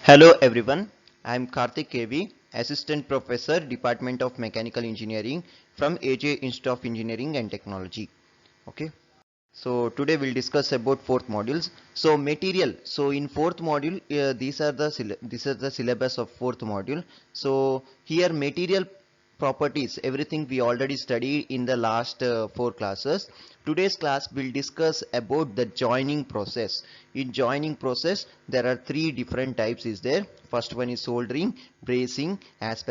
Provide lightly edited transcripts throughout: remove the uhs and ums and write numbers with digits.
Hello everyone, I am Karthik KV, Assistant Professor, Department of Mechanical Engineering from AJ Institute of Engineering and Technology. Okay, so today we'll discuss about fourth modules. So material. So in fourth module, these are the syllabus of fourth module. So here material properties, everything we already studied in the last four classes. Today's class will discuss about the joining process. In joining process there are three different types is there. First one is soldering, bracing, as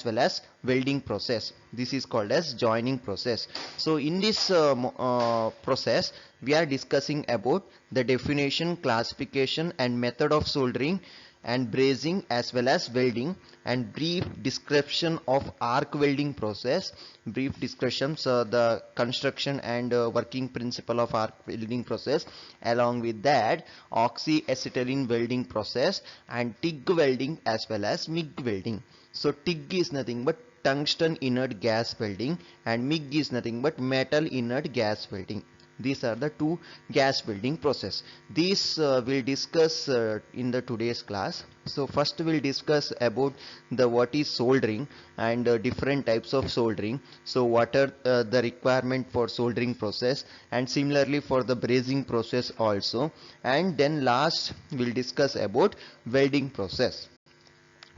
well as welding process. This is called as joining process. So in this process we are discussing about the definition, classification and method of soldering and brazing as well as welding, and brief description of arc welding process, brief descriptions the construction and working principle of arc welding process. Along with that, oxyacetylene welding process and TIG welding as well as MIG welding. So TIG is nothing but tungsten inert gas welding and MIG is nothing but metal inert gas welding. These are the two gas welding process. These we'll discuss in the today's class. So first we'll discuss about the what is soldering and different types of soldering. So what are the requirement for soldering process, and similarly for the brazing process also. And then last we'll discuss about welding process.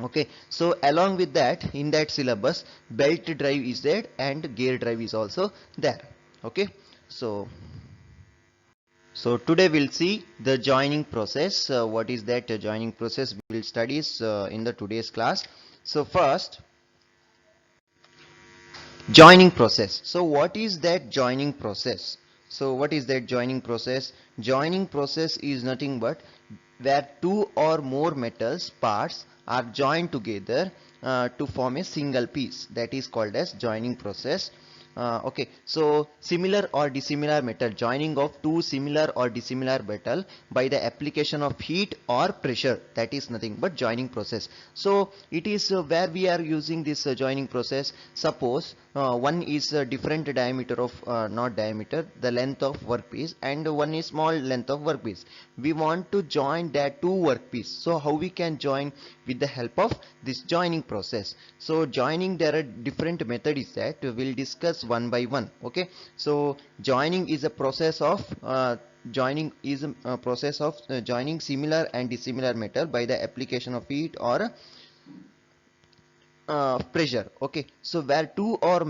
Okay, so along with that, in that syllabus, belt drive is there and gear drive is also there. Okay, so today we'll see the joining process. What is that joining process? We'll study in the today's class. So first, joining process. So what is that joining process? So what is that joining process? Joining process is nothing but where two or more metals parts are joined together to form a single piece. That is called as joining process. Okay, so similar or dissimilar metal, joining of two similar or dissimilar metal by the application of heat or pressure, that is nothing but joining process. So it is where we are using this joining process. Suppose one is different diameter of not diameter, the length of workpiece, and one is small length of workpiece. We want to join that two workpiece. So how we can join? With the help of this joining process. So joining, there are different methods that we will discuss one by one. Okay, so joining is a process of joining similar and dissimilar metal by the application of heat or pressure. Okay, so where two or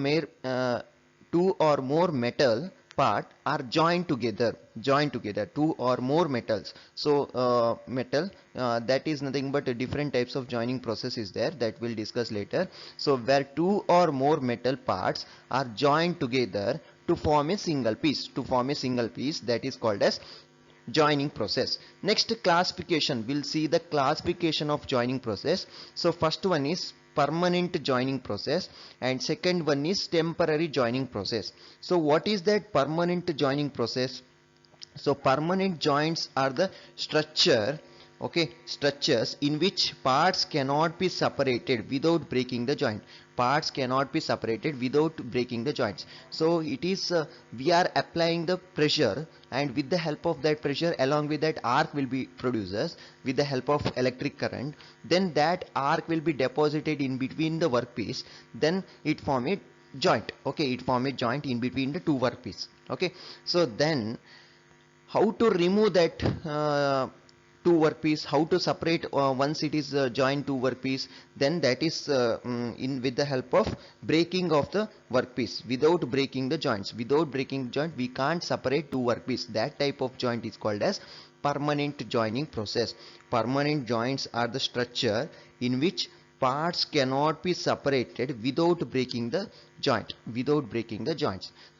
more metal part are joined together two or more metals. So metal, that is nothing but different types of joining process is there that we'll discuss later. So where two or more metal parts are joined together to form a single piece, that is called as joining process. Next, classification. We'll see the classification of joining process. So first one is permanent joining process and second one is temporary joining process. So what is that permanent joining process? So permanent joints are the structures in which parts cannot be separated without breaking the joint. Parts cannot be separated without breaking the joints. So it is we are applying the pressure, and with the help of that pressure, along with that, arc will be produced with the help of electric current. Then that arc will be deposited in between the workpiece. Then it form a joint. Okay, it form a joint in between the two workpiece. Okay, so then how to remove that two workpiece, how to separate once it is joined two workpiece? Then that is in with the help of breaking of the workpiece. Without breaking the joints, we can't separate two workpiece. That type of joint is called as permanent joining process. Permanent joints are the structure in which parts cannot be separated without breaking the joints.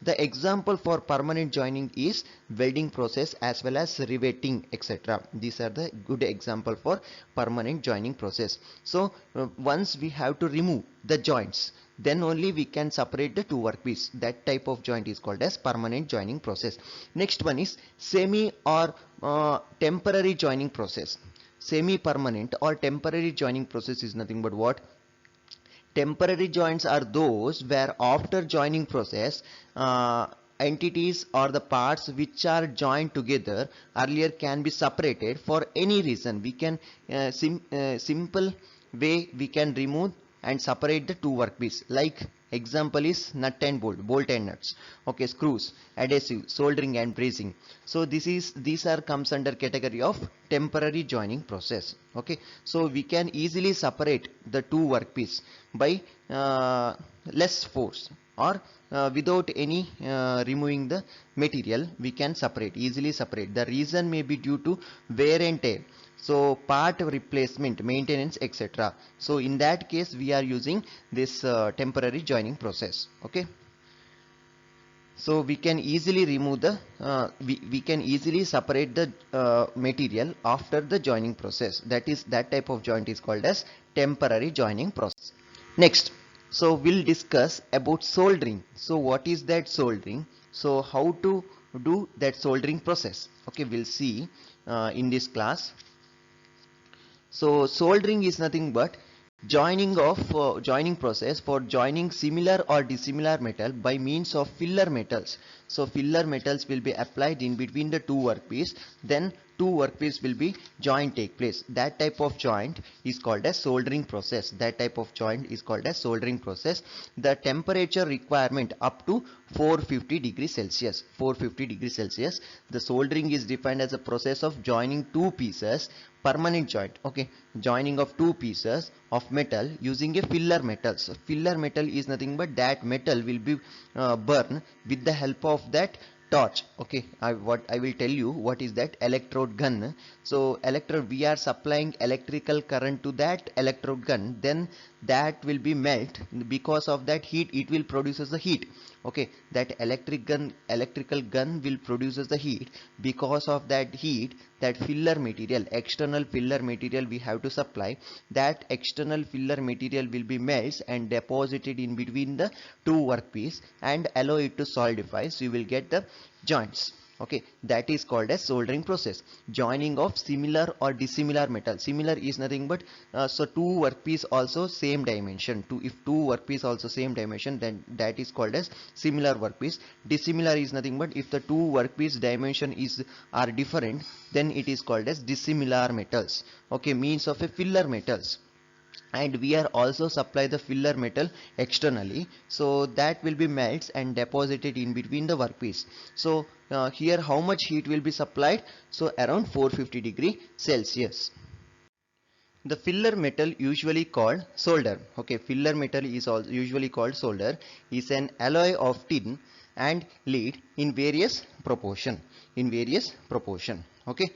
The example for permanent joining is welding process as well as riveting, etc. These are the good example for permanent joining process. So once we have to remove the joints, then only we can separate the two workpiece. That type of joint is called as permanent joining process. Next one is semi or temporary joining process. Semi-permanent or temporary joining process is nothing but what? Temporary joints are those where after joining process entities or the parts which are joined together earlier can be separated for any reason. We can simple way we can remove and separate the two workpiece. Like example is nut and bolt and nuts, okay, screws, adhesive, soldering and bracing. So these are comes under category of temporary joining process. Okay, so we can easily separate the two workpiece by less force, or without any removing the material. We can easily separate. The reason may be due to wear and tear, so part replacement, maintenance, etc. So in that case we are using this temporary joining process. Okay, so we can easily remove the we can easily separate the material after the joining process. That type of joint is called as temporary joining process. Next, so we'll discuss about soldering. So what is that soldering? So how to do that soldering process? Okay, we'll see in this class. So soldering is nothing but joining process for joining similar or dissimilar metal by means of filler metals. So filler metals will be applied in between the two workpiece, then two workpiece will be joint take place. That type of joint is called as soldering process. The temperature requirement up to 450 degrees Celsius. The soldering is defined as a process of joining two pieces, permanent joint, okay, joining of two pieces of metal using a filler metal. So filler metal is nothing but that metal will be burned with the help of that torch. Okay, I will tell you what is that electrode gun. So we are supplying electrical current to that electrode gun, then that will be melt. Because of that heat, it will produces the heat. Okay, that electrical gun will produces the heat. Because of that heat, that filler material, external filler material we have to supply, that external filler material will be melted and deposited in between the two workpiece and allow it to solidify. So you will get the joints. Okay, that is called as soldering process. Joining of similar or dissimilar metal. Similar is nothing but so two workpiece also same dimension. If two workpiece also same dimension, then that is called as similar workpiece. Dissimilar is nothing but if the two workpiece dimension are different, then it is called as dissimilar metals. Okay, means of a filler metals. And we are also supply the filler metal externally, so that will be melts and deposited in between the workpiece. So here how much heat will be supplied? So around 450 degree Celsius. The filler metal usually called solder. Okay, filler metal is also usually called solder, is an alloy of tin and lead in various proportion. Okay.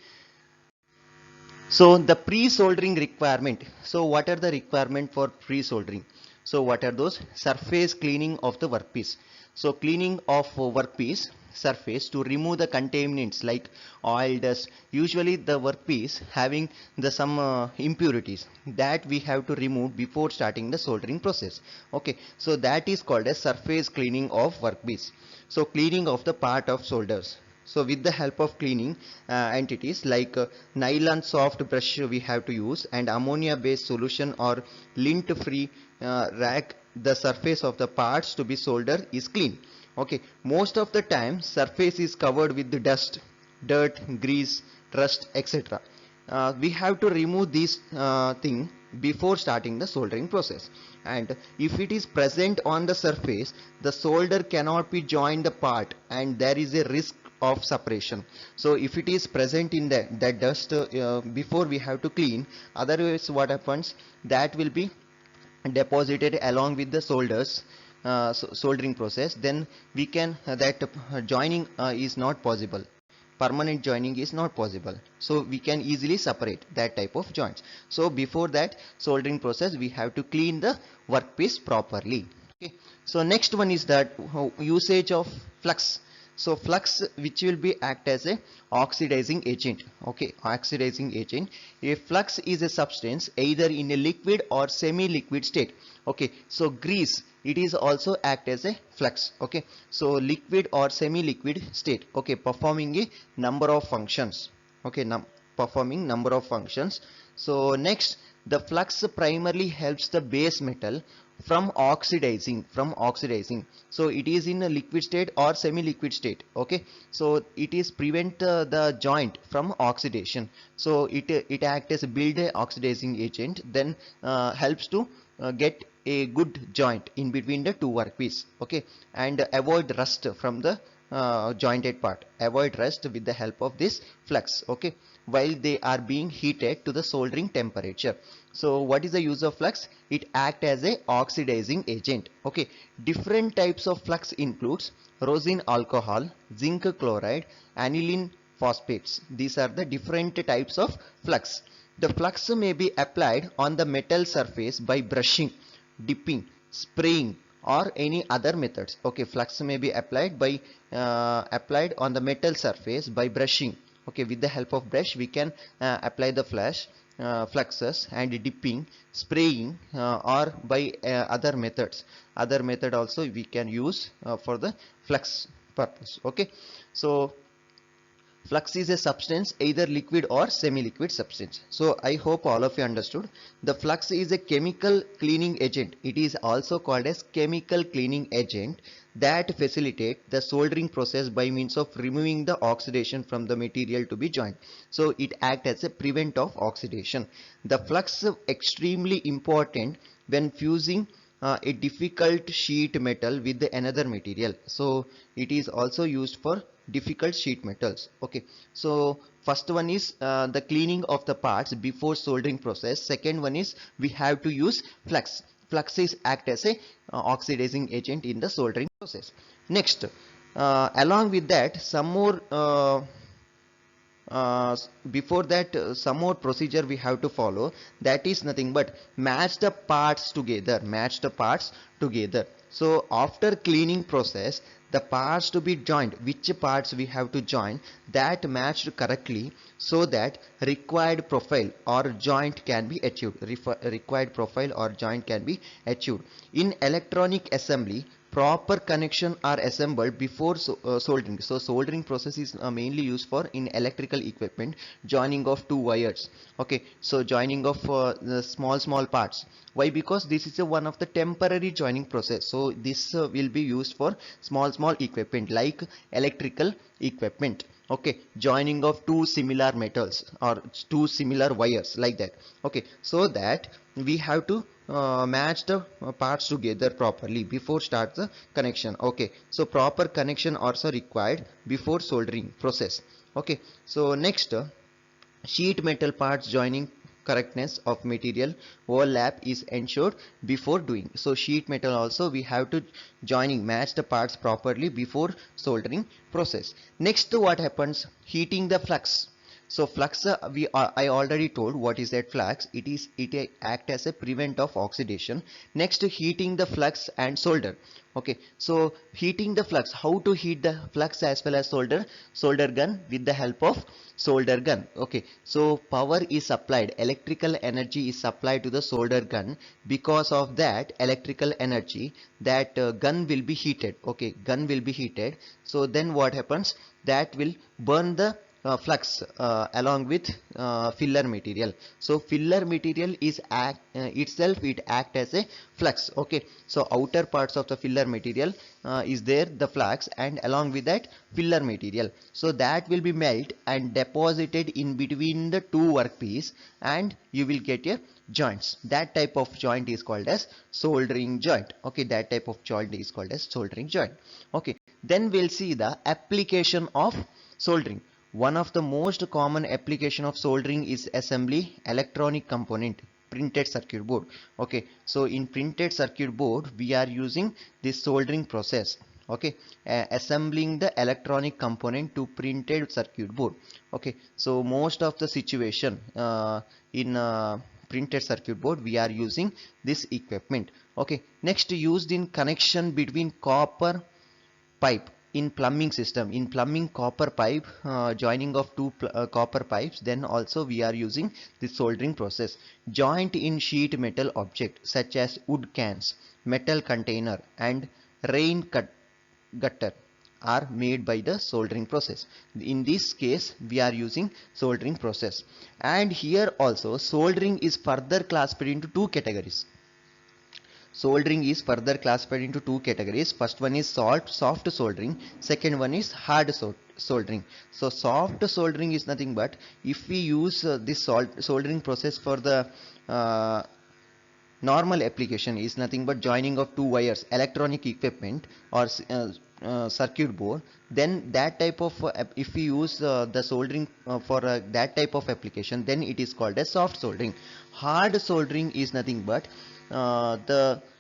So the pre-soldering requirement. So what are the requirement for pre-soldering? So what are those? Surface cleaning of the workpiece. So cleaning of workpiece surface to remove the contaminants like oil, dust. Usually the workpiece having the some impurities that we have to remove before starting the soldering process. Okay, so that is called as surface cleaning of workpiece. So cleaning of the part of solders. So with the help of cleaning entities like nylon soft brush we have to use, and ammonia based solution or lint free rag, the surface of the parts to be soldered is clean. Okay, most of the time surface is covered with the dust, dirt, grease, rust, etc. We have to remove this thing before starting the soldering process, and if it is present on the surface, the solder cannot be joined the part and there is a risk of separation. So if it is present in that dust before we have to clean, otherwise what happens, that will be deposited along with the soldering process, then we can that joining is not possible, permanent joining is not possible, so we can easily separate that type of joints. So before that soldering process we have to clean the workpiece properly. Okay, so next one is that usage of flux. So flux, which will be act as a oxidizing agent. Okay, oxidizing agent. A flux is a substance either in a liquid or semi-liquid state. Okay, so grease, it is also act as a flux. Okay, so liquid or semi-liquid state. Okay, performing a number of functions. Okay, performing number of functions. So next, the flux primarily helps the base metal from oxidizing. So it is in a liquid state or semi-liquid state. Okay, so it is prevent the joint from oxidation. So it acts as a build a oxidizing agent, then helps to get a good joint in between the two workpiece. Okay, and avoid rust from the jointed part, avoid rust with the help of this flux. Okay, while they are being heated to the soldering temperature. So what is the use of flux? It acts as a oxidizing agent. Okay, different types of flux includes rosin alcohol, zinc chloride, aniline phosphates. These are the different types of flux. The flux may be applied on the metal surface by brushing, dipping, spraying, or any other methods. Okay, flux may be applied on the metal surface by brushing. Okay, with the help of brush we can apply the fluxes, and dipping, spraying, or by other methods. Other method also we can use for the flux purpose. Okay, so flux is a substance, either liquid or semi-liquid substance. So I hope all of you understood. The flux is a chemical cleaning agent. It is also called as chemical cleaning agent that facilitate the soldering process by means of removing the oxidation from the material to be joined. So it acts as a prevent of oxidation. The flux is extremely important when fusing a difficult sheet metal with another material. So it is also used for difficult sheet metals. Okay, so first one is the cleaning of the parts before soldering process. Second one is we have to use flux. Flux is act as a oxidizing agent in the soldering process. Next, along with that, some more before that, some more procedure we have to follow. That is nothing but match the parts together. So after cleaning process, the parts to be joined, which parts we have to join, that matched correctly, so that required profile or joint can be achieved. Required profile or joint can be achieved. In electronic assembly, proper connection are assembled before soldering. So soldering process is mainly used for in electrical equipment, joining of two wires. Okay, so joining of the small parts. Why? Because this is one of the temporary joining process. So this will be used for small equipment like electrical equipment. Okay, joining of two similar metals or two similar wires, like that. Okay, so that we have to match the parts together properly before start the connection. Okay, so proper connection also required before soldering process. Okay, so next, sheet metal parts joining correctness of material overlap is ensured before doing. So sheet metal also we have to joining match the parts properly before soldering process. Next, what happens? Heating the flux. So flux, I already told what is that flux. It act as a prevent of oxidation. Next, heating the flux and solder. Okay, so heating the flux. How to heat the flux as well as solder? Solder gun, with the help of solder gun. Okay, so power is supplied, electrical energy is supplied to the solder gun. Because of that electrical energy, that gun will be heated. Okay, gun will be heated. So then what happens? That will burn the flux along with filler material. So filler material is itself it act as a flux. Okay, so outer parts of the filler material is there the flux, and along with that filler material, so that will be melt and deposited in between the two workpiece, and you will get your joints. That type of joint is called as soldering joint. Okay, that type of joint is called as soldering joint. Okay, then we'll see the application of soldering. One of the most common application of soldering is assembly electronic component, printed circuit board. Okay, so in printed circuit board we are using this soldering process. Okay, assembling the electronic component to printed circuit board. Okay, so most of the situation in printed circuit board we are using this equipment. Okay, next, used in connection between copper pipe in plumbing system. In plumbing, copper pipe, joining of two copper pipes, then also we are using the soldering process. Joint in sheet metal object such as wood cans, metal container, and rain gutter. are made by the soldering process. In this case we are using soldering process. And here also soldering is further classified into two categories. Soldering is further classified into two categories. First one is soft soldering, second one is hard soldering. So soft soldering is nothing but if we use this soldering process for the normal application, is nothing but joining of two wires, electronic equipment or circuit board, then that type of if we use the soldering for that type of application, then it is called as soft soldering. Hard soldering is nothing but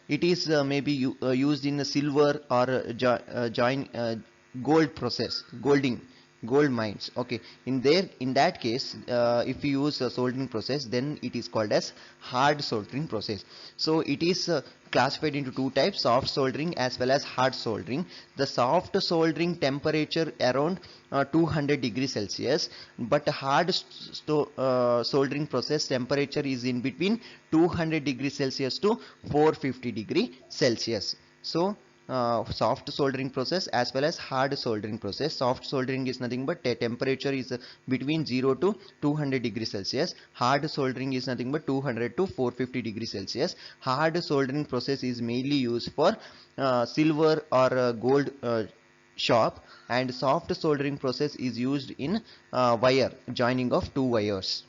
it is maybe used in a silver or join gold process, gold mines. Okay, in that case if you use a soldering process, then it is called as hard soldering process. So it is classified into two types, soft soldering as well as hard soldering. The soft soldering temperature around 200 degrees Celsius, but hard soldering process temperature is in between 200 degrees Celsius to 450 degree Celsius. So soft soldering process as well as hard soldering process. Soft soldering is nothing but temperature is between 0 to 200 degrees Celsius. Hard soldering is nothing but 200 to 450 degrees Celsius. Hard soldering process is mainly used for silver or gold shop, and soft soldering process is used in wire joining of two wires.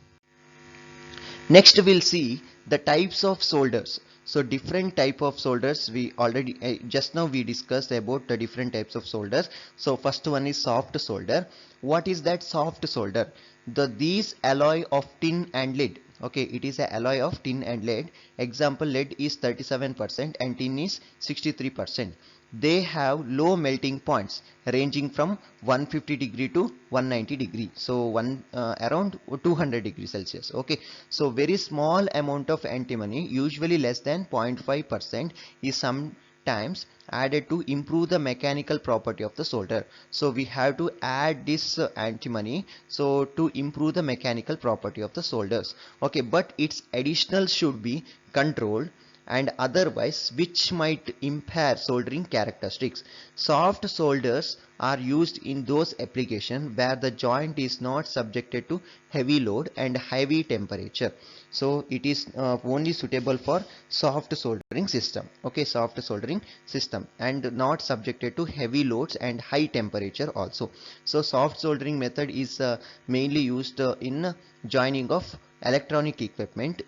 Next we'll see the types of solders. So different type of solders, we already just now we discussed about the different types of solders. So first one is soft solder. What is that soft solder? These alloy of tin and lead. Okay, it is a alloy of tin and lead. Example, lead is 37% and tin is 63%. They have low melting points ranging from 150 degree to 190 degree, so around 200 degrees Celsius. Okay, so very small amount of antimony, usually less than 0.5%, is sometimes added to improve the mechanical property of the solder. So we have to add this antimony so to improve the mechanical property of the solders. Okay, but its additional should be controlled, and otherwise which might impair soldering characteristics. Soft solders are used in those applications where the joint is not subjected to heavy load and heavy temperature. So it is only suitable for soft soldering system. Okay, soft soldering system, and not subjected to heavy loads and high temperature also. So soft soldering method is mainly used in joining of electronic equipment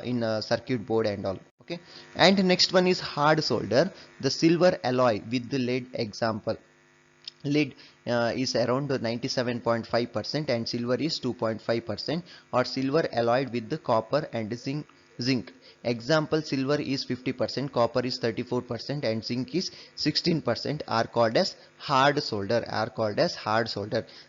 in circuit board and all. Okay, and next one is hard solder. The silver alloy with the lead, example lead is around 97.5% and silver is 2.5%, or silver alloyed with the copper and zinc. Example, silver is 50%, copper is 34% and zinc is 16%, are called as hard solder,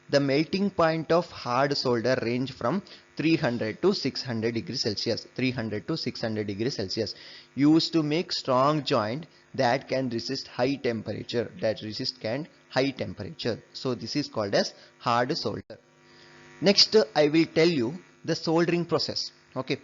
The melting point of hard solder range from 300 to 600 degrees Celsius, used to make strong joint that can resist high temperature, So this is called as hard solder. Next I will tell you the soldering process. Okay,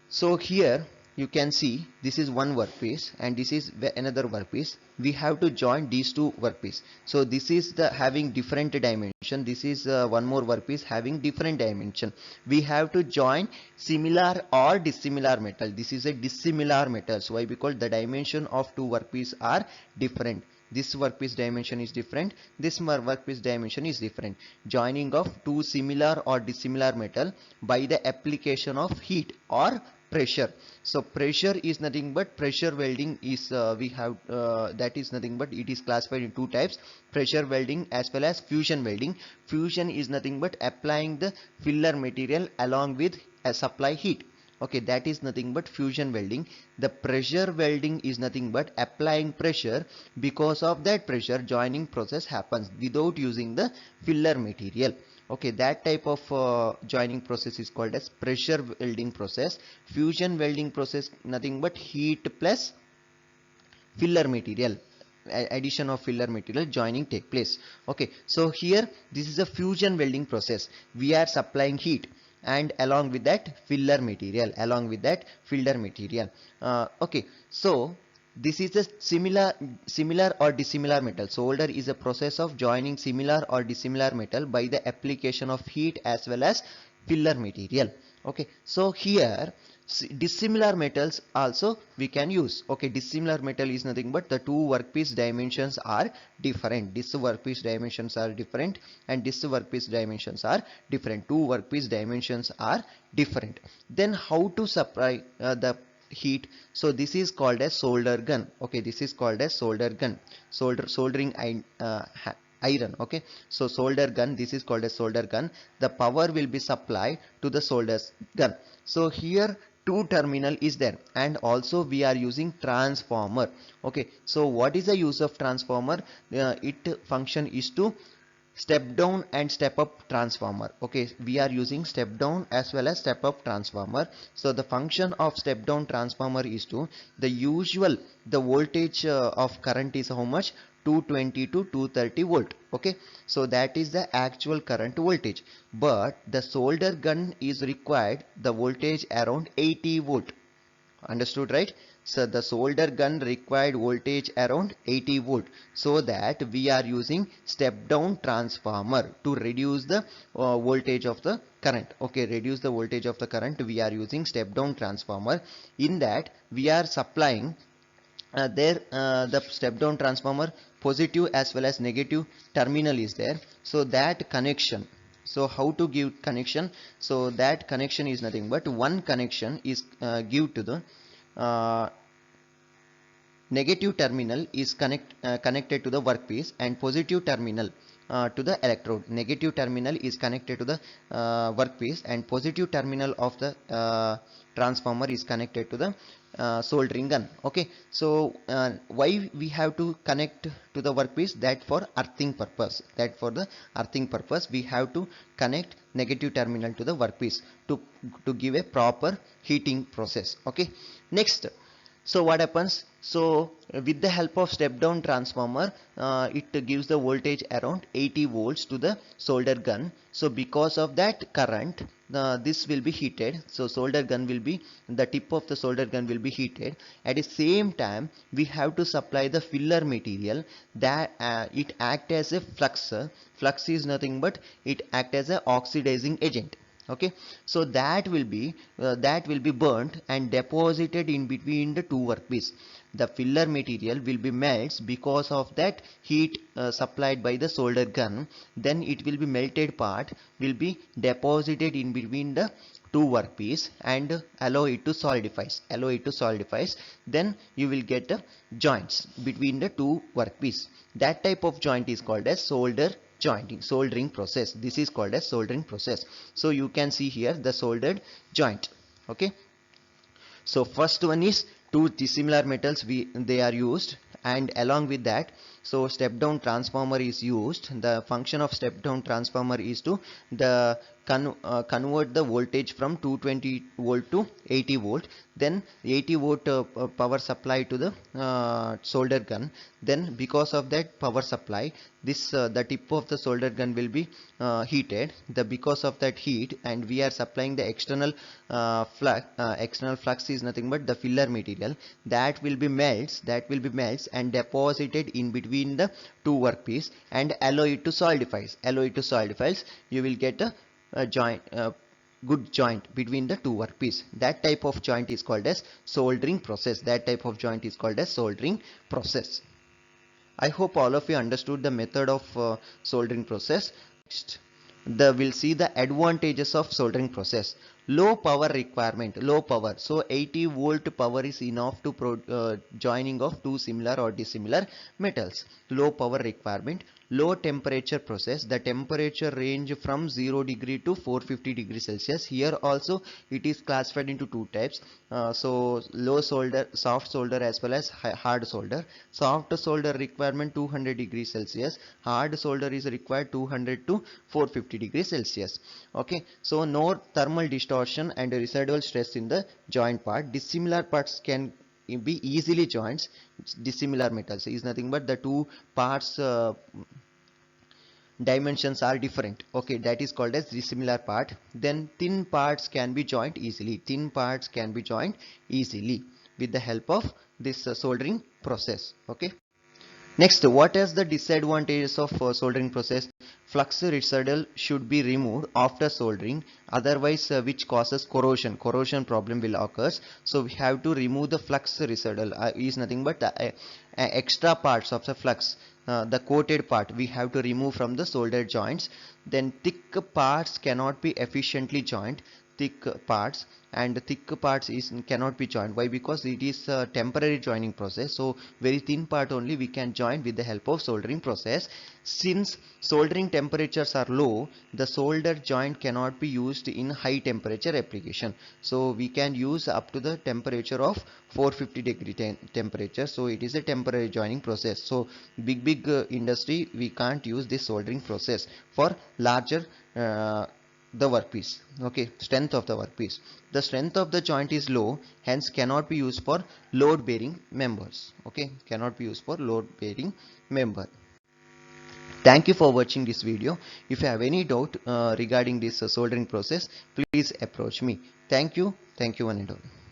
so here you can see this is one workpiece and this is another workpiece. We have to join these two workpiece. So this is the having different dimension. This is one more workpiece having different dimension. We have to join similar or dissimilar metal. This is a dissimilar metal. So why? Because the dimension of two workpiece are different. This workpiece dimension is different, this workpiece dimension is different. Joining of two similar or dissimilar metal by the application of heat or pressure. So pressure is nothing but pressure welding is that is nothing but it is classified in two types, pressure welding as well as fusion welding. Fusion is nothing but applying the filler material along with a supply heat. Okay, that is nothing but fusion welding. The pressure welding is nothing but applying pressure. Because of that pressure, joining process happens without using the filler material. Okay, that type of joining process is called as pressure welding process. Fusion welding process nothing but heat plus filler material, addition of filler material, joining take place. Okay, so here this is a fusion welding process. We are supplying heat and along with that filler material, Okay, so this is a similar or dissimilar metal. Solder is a process of joining similar or dissimilar metal by the application of heat as well as filler material. Okay, so here dissimilar metals also we can use. Okay, dissimilar metal is nothing but the two workpiece dimensions are different. This workpiece dimensions are different and this workpiece dimensions are different. Two workpiece dimensions are different. Then how to supply the heat? So this is called as solder gun. Okay, this is called as solder gun. Soldering iron. Okay, so solder gun, this is called a solder gun. The power will be supplied to the solder gun. So here two terminal is there, and also we are using transformer. Okay, so what is the use of transformer? It function is to step down and step up transformer. Okay, we are using step down as well as step up transformer. So the function of step down transformer is to the voltage of current is how much? 220 to 230 volt. Okay, so that is the actual current voltage, but the solder gun is required the voltage around 80 volt. Understood, right? So the solder gun required voltage around 80 volt, so that we are using step down transformer to reduce the voltage of the current. Okay, reduce the voltage of the current, we are using step down transformer. In that we are supplying the step down transformer positive as well as negative terminal is there. So that connection, so how to give connection? So that connection is nothing but one connection is give to the negative terminal is connected to the workpiece, and positive terminal to the electrode. Negative terminal is connected to the workpiece, and positive terminal of the transformer is connected to the soldering gun. Okay, so why we have to connect to the workpiece? That for earthing purpose. That for the earthing purpose we have to connect negative terminal to the workpiece to give a proper heating process. Okay, next, so what happens? So with the help of step down transformer, it gives the voltage around 80 volts to the solder gun. So because of that current, this will be heated. So solder gun will be, the tip of the solder gun will be heated. At the same time we have to supply the filler material that it act as a flux. Flux is nothing but it act as a oxidizing agent. Okay, so that will be burnt and deposited in between the two workpiece. The filler material will be melts because of that heat supplied by the solder gun. Then it will be melted part will be deposited in between the two workpiece and allow it to solidifies. Then you will get joints between the two workpiece. That type of joint is called as soldering process. This is called as soldering process. So you can see here the soldered joint. Okay, so first one is two dissimilar metals they are used, and along with that, so step down transformer is used. The function of step down transformer is to convert the voltage from 220 volt to 80 volt. Then 80 volt power supply to the solder gun. Then because of that power supply, this the tip of the solder gun will be heated. Because of that heat, and we are supplying the external flux. External flux is nothing but the filler material that will be melts and deposited in between the two workpiece and allow it to solidifies. You will get a joint, good joint between the two workpiece. That type of joint is called as soldering process. I hope all of you understood the method of soldering process. Next, we'll see the advantages of soldering process. Low power requirement. So 80 volt power is enough to joining of two similar or dissimilar metals. Low power requirement. Low temperature process. The temperature range from 0 degree to 450 degrees Celsius. Here also it is classified into two types. So low solder, soft solder as well as hard solder. Soft solder requirement 200 degrees Celsius. Hard solder is required 200 to 450 degrees Celsius. Okay, so no thermal distortion and residual stress in the joint part. Dissimilar parts can be easily joints. Dissimilar metals is nothing but the two parts dimensions are different. Okay, that is called as dissimilar part. Then thin parts can be joined easily. with the help of this soldering process. Okay. Next, what is the disadvantages of soldering process? Flux residual should be removed after soldering, otherwise which causes corrosion. Corrosion problem will occur. So we have to remove the flux residual. Is nothing but extra parts of the flux. The coated part we have to remove from the soldered joints. Then thick parts cannot be efficiently joined. Thick parts and thick parts cannot be joined. Why? Because it is a temporary joining process. So very thin part only we can join with the help of soldering process. Since soldering temperatures are low, the solder joint cannot be used in high temperature application. So we can use up to the temperature of 450 degree temperature. So it is a temporary joining process. So big industry we can't use this soldering process. For larger the workpiece, okay, strength of the workpiece, the strength of the joint is low, hence cannot be used for load bearing members. Okay, cannot be used for load bearing member. Thank you for watching this video. If you have any doubt regarding this soldering process, please approach me. Thank you one and all.